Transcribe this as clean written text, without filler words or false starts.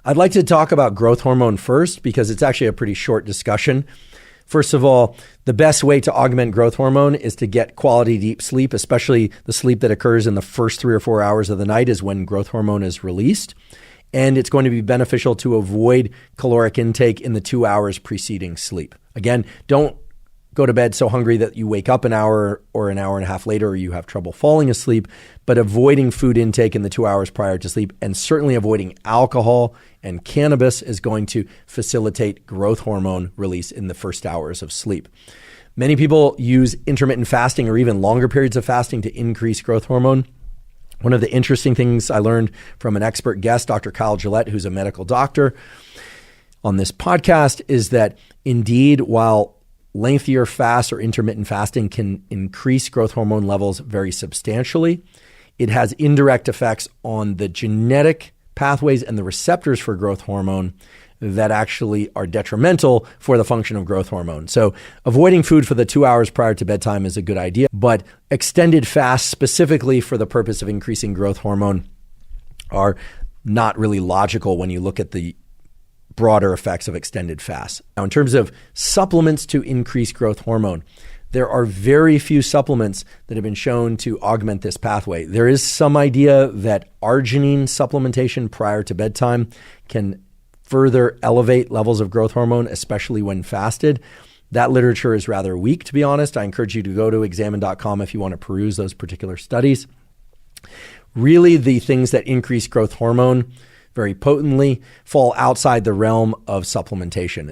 I'd like to talk about growth hormone first because it's actually a pretty short discussion. First of all, the best way to augment growth hormone is to get quality deep sleep, especially the sleep that occurs in the first 3 or 4 hours of the night is when growth hormone is released. And it's going to be beneficial to avoid caloric intake in the 2 hours preceding sleep. Again, don't go to bed so hungry that you wake up an hour or an hour and a half later or you have trouble falling asleep, but avoiding food intake in the 2 hours prior to sleep and certainly avoiding alcohol and cannabis is going to facilitate growth hormone release in the first hours of sleep. Many people use intermittent fasting or even longer periods of fasting to increase growth hormone. One of the interesting things I learned from an expert guest, Dr. Kyle Gillette, who's a medical doctor on this podcast, is that indeed, while lengthier fasts or intermittent fasting can increase growth hormone levels very substantially, it has indirect effects on the genetic pathways and the receptors for growth hormone that actually are detrimental for the function of growth hormone. So avoiding food for the 2 hours prior to bedtime is a good idea, but extended fasts specifically for the purpose of increasing growth hormone are not really logical when you look at the broader effects of extended fasts. Now, in terms of supplements to increase growth hormone, there are very few supplements that have been shown to augment this pathway. There is some idea that arginine supplementation prior to bedtime can further elevate levels of growth hormone, especially when fasted. That literature is rather weak, to be honest. I encourage you to go to examine.com if you want to peruse those particular studies. Really, the things that increase growth hormone very potently fall outside the realm of supplementation.